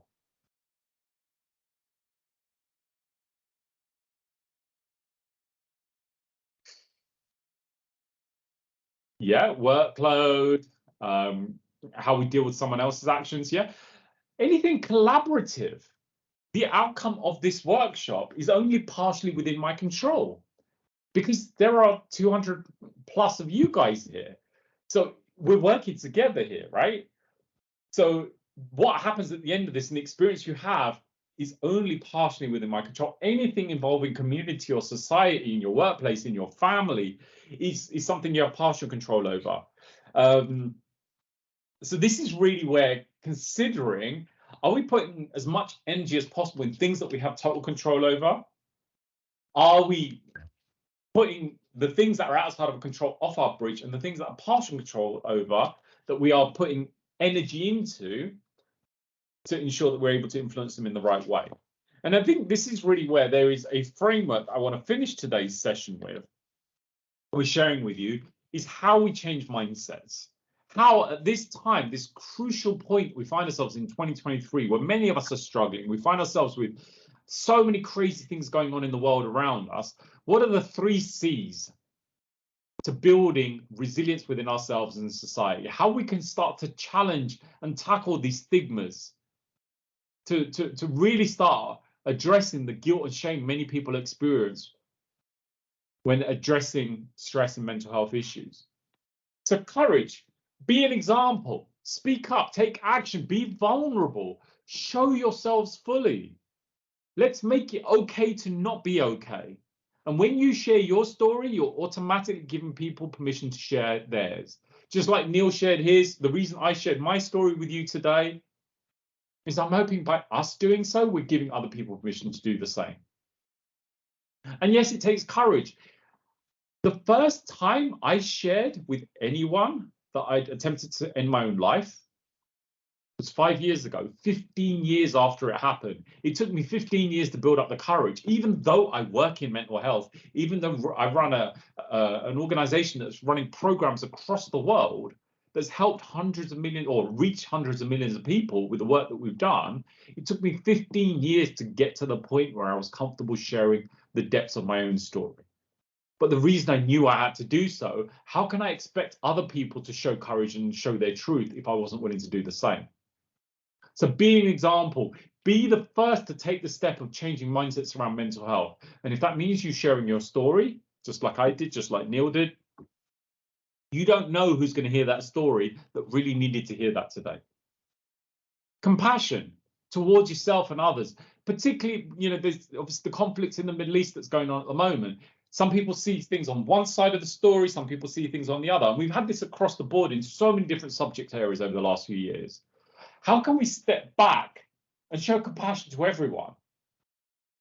Yeah, workload, how we deal with someone else's actions. Yeah, anything collaborative. The outcome of this workshop is only partially within my control because there are 200 plus of you guys here. So we're working together here, right? So what happens at the end of this and the experience you have is only partially within my control. Anything involving community or society in your workplace, in your family, is something you have partial control over. So this is really where considering, are we putting as much energy as possible in things that we have total control over? Are we putting the things that are outside of control off our bridge, and the things that are partial control over that we are putting energy into to ensure that we're able to influence them in the right way? And I think this is really where there is a framework I want to finish today's session with, we're sharing with you, is how we change mindsets. How at this time, this crucial point we find ourselves in 2023, where many of us are struggling, we find ourselves with so many crazy things going on in the world around us. What are the 3 C's to building resilience within ourselves and society? How we can start to challenge and tackle these stigmas, to really start addressing the guilt and shame many people experience when addressing stress and mental health issues. So courage, be an example, speak up, take action, be vulnerable, show yourselves fully. Let's make it okay to not be okay. And when you share your story, you're automatically giving people permission to share theirs. Just like Neil shared his, the reason I shared my story with you today is I'm hoping by us doing so, we're giving other people permission to do the same. And yes, it takes courage. The first time I shared with anyone that I'd attempted to end my own life, was 5 years ago, 15 years after it happened. It took me 15 years to build up the courage, even though I work in mental health, even though I run an organization that's running programs across the world that's helped hundreds of millions or reached hundreds of millions of people with the work that we've done. It took me 15 years to get to the point where I was comfortable sharing the depths of my own story. But the reason I knew I had to do so, how can I expect other people to show courage and show their truth if I wasn't willing to do the same? So be an example, be the first to take the step of changing mindsets around mental health. And if that means you sharing your story, just like I did, just like Neil did, you don't know who's going to hear that story that really needed to hear that today. Compassion towards yourself and others, particularly, there's obviously the conflicts in the Middle East that's going on at the moment. Some people see things on one side of the story, some people see things on the other. And we've had this across the board in so many different subject areas over the last few years. How can we step back and show compassion to everyone?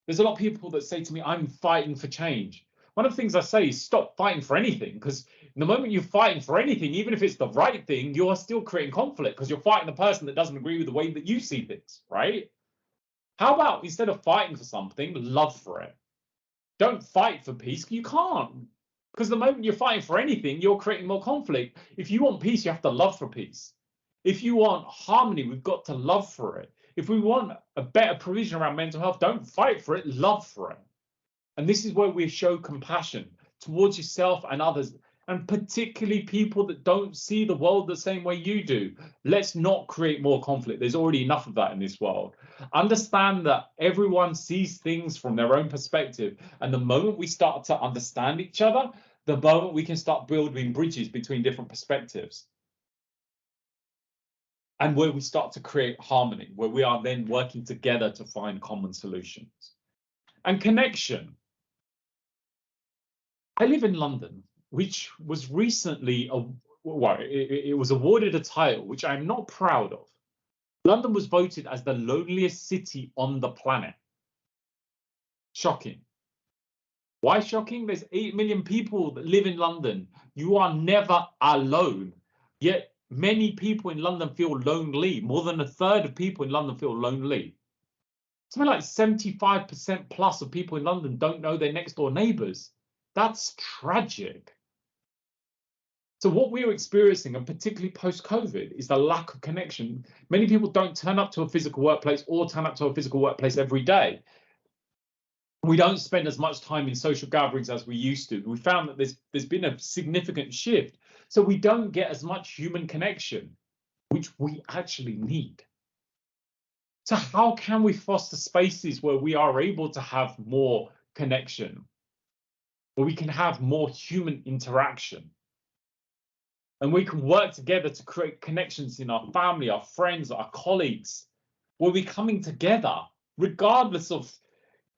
There's a lot of people that say to me, I'm fighting for change. One of the things I say is stop fighting for anything, because the moment you're fighting for anything, even if it's the right thing, you are still creating conflict because you're fighting the person that doesn't agree with the way that you see things, right? How about instead of fighting for something, love for it? Don't fight for peace. You can't, because the moment you're fighting for anything, you're creating more conflict. If you want peace, you have to love for peace. If you want harmony, we've got to love for it. If we want a better provision around mental health, don't fight for it, love for it. And this is where we show compassion towards yourself and others, and particularly people that don't see the world the same way you do. Let's not create more conflict. There's already enough of that in this world. Understand that everyone sees things from their own perspective. And the moment we start to understand each other, the moment we can start building bridges between different perspectives. And where we start to create harmony, where we are then working together to find common solutions. And connection. I live in London, which was recently, it was awarded a title which I'm not proud of. London was voted as the loneliest city on the planet. Shocking. Why shocking? There's 8 million people that live in London. You are never alone. Yet many people in London feel lonely. More than a third of people in London feel lonely. Something like 75% plus of people in London don't know their next door neighbours. That's tragic. So what we're experiencing, and particularly post-COVID, is the lack of connection. Many people don't turn up to a physical workplace or turn up to a physical workplace every day. We don't spend as much time in social gatherings as we used to. We found that there's been a significant shift. So we don't get as much human connection, which we actually need. So how can we foster spaces where we are able to have more connection, where we can have more human interaction? And we can work together to create connections in our family, our friends, our colleagues, where we're coming together, regardless of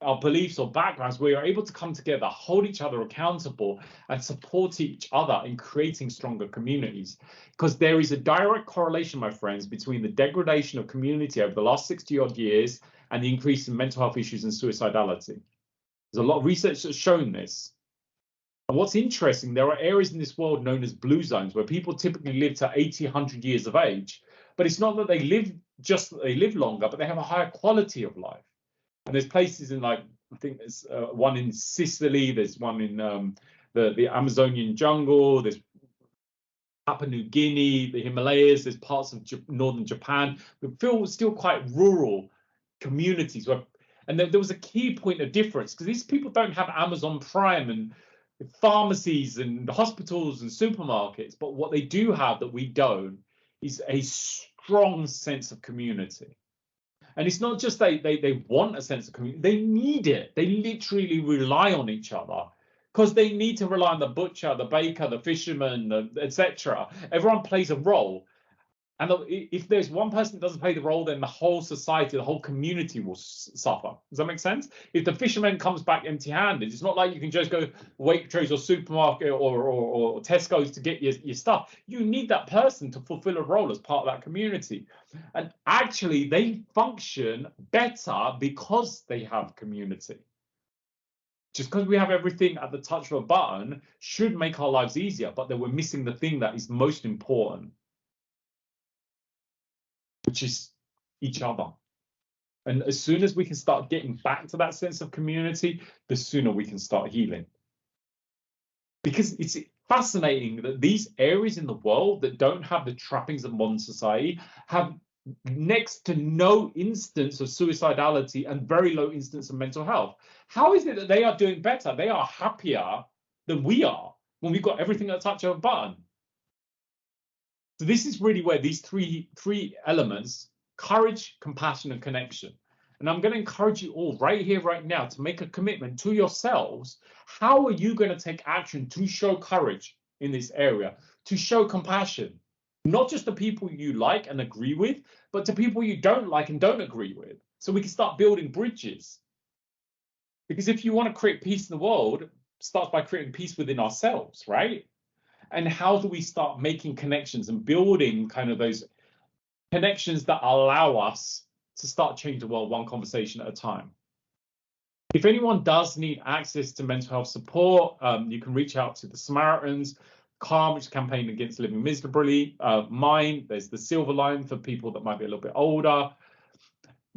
our beliefs or backgrounds. We are able to come together, hold each other accountable, and support each other in creating stronger communities. Because there is a direct correlation, my friends, between the degradation of community over the last 60-odd years and the increase in mental health issues and suicidality. There's a lot of research that's shown this. And what's interesting, there are areas in this world known as blue zones where people typically live to 80, 100 years of age. But it's not that they live longer, but they have a higher quality of life. And there's places in, like, I think there's one in Sicily, there's one in the Amazonian jungle, there's Papua New Guinea, the Himalayas, there's parts of northern Japan. We feel still quite rural communities where, and there was a key point of difference, because these people don't have Amazon Prime and pharmacies and hospitals and supermarkets, but what they do have that we don't is a strong sense of community. And it's not just they want a sense of community, they need it. They literally rely on each other, because they need to rely on the butcher, the baker, the fisherman, etc. Everyone plays a role. And if there's one person that doesn't play the role, then the whole society, the whole community will suffer. Does that make sense? If the fisherman comes back empty-handed, it's not like you can just go Waitrose or supermarket or Tesco's to get your stuff. You need that person to fulfill a role as part of that community. And actually, they function better because they have community. Just because we have everything at the touch of a button should make our lives easier, but then we're missing the thing that is most important, which is each other. And as soon as we can start getting back to that sense of community, the sooner we can start healing. Because it's fascinating that these areas in the world that don't have the trappings of modern society have next to no instance of suicidality and very low instance of mental health. How is it that they are doing better? They are happier than we are when we've got everything at the touch of a button. So this is really where these three elements, courage, compassion, and connection. And I'm going to encourage you all right here, right now, to make a commitment to yourselves. How are you going to take action to show courage in this area, to show compassion? Not just the people you like and agree with, but to people you don't like and don't agree with. So we can start building bridges. Because if you want to create peace in the world, it starts by creating peace within ourselves, right? And how do we start making connections and building kind of those connections that allow us to start changing the world one conversation at a time? If anyone does need access to mental health support, you can reach out to the Samaritans, Calm, which is a campaign against living miserably. Mine, there's the Silver Line for people that might be a little bit older.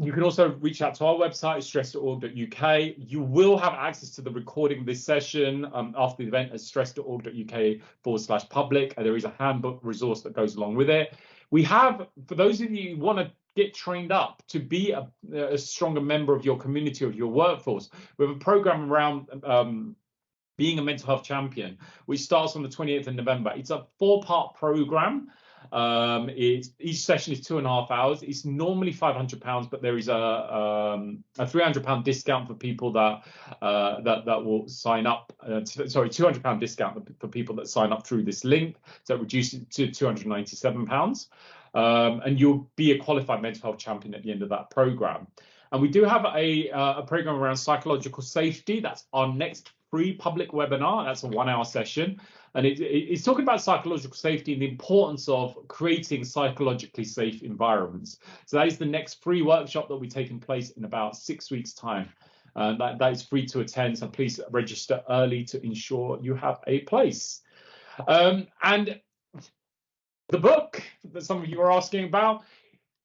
You can also reach out to our website, stress.org.uk. You will have access to the recording of this session after the event at stress.org.uk/public. There is a handbook resource that goes along with it. We have, for those of you who want to get trained up to be a stronger member of your community, of your workforce, we have a program around being a mental health champion, which starts on the 28th of November. It's a 4-part program. Each session is 2.5 hours. It's normally £500, but there is a £300 discount for people that will sign up. Sorry, £200 discount for people that sign up through this link. So it reduces it to £297. And you'll be a qualified mental health champion at the end of that program. And we do have a program around psychological safety. That's our next free public webinar. That's a 1-hour session. And it's talking about psychological safety and the importance of creating psychologically safe environments. So that is the next free workshop that will be taking place in about 6 weeks' time. That is free to attend. So please register early to ensure you have a place. And the book that some of you are asking about,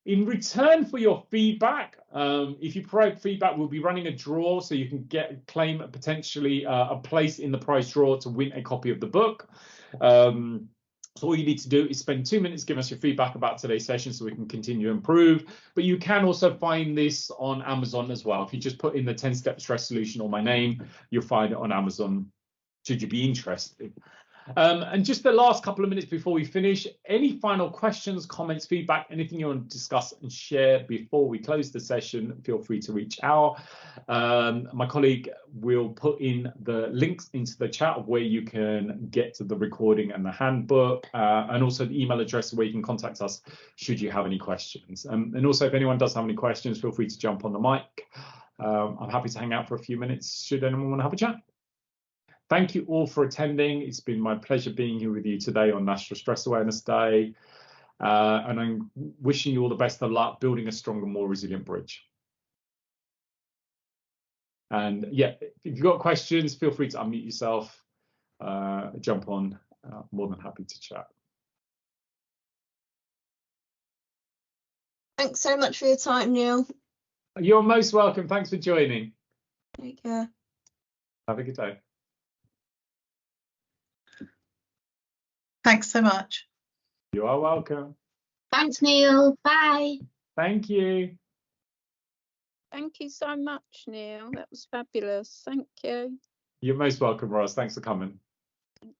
in return for your feedback, if you provide feedback, we'll be running a draw so you can claim potentially a place in the prize draw to win a copy of the book. So all you need to do is spend 2 minutes giving us your feedback about today's session so we can continue to improve. But you can also find this on Amazon as well. If you just put in the 10-step stress solution or my name, you'll find it on Amazon, should you be interested. And just the last couple of minutes before we finish, any final questions, comments, feedback, anything you want to discuss and share before we close the session, feel free to reach out. My colleague will put in the links into the chat of where you can get to the recording and the handbook, and also the email address where you can contact us should you have any questions. And also, if anyone does have any questions, feel free to jump on the mic. I'm happy to hang out for a few minutes should anyone want to have a chat. Thank you all for attending. It's been my pleasure being here with you today on National Stress Awareness Day. And I'm wishing you all the best of luck building a stronger, more resilient bridge. And yeah, if you've got questions, feel free to unmute yourself, jump on. More than happy to chat. Thanks so much for your time, Neil. You're most welcome. Thanks for joining. Take care. Have a good day. Thanks so much. You are welcome. Thanks, Neil. Bye. Thank you. Thank you so much, Neil. That was fabulous. Thank you. You're most welcome, Ross. Thanks for coming.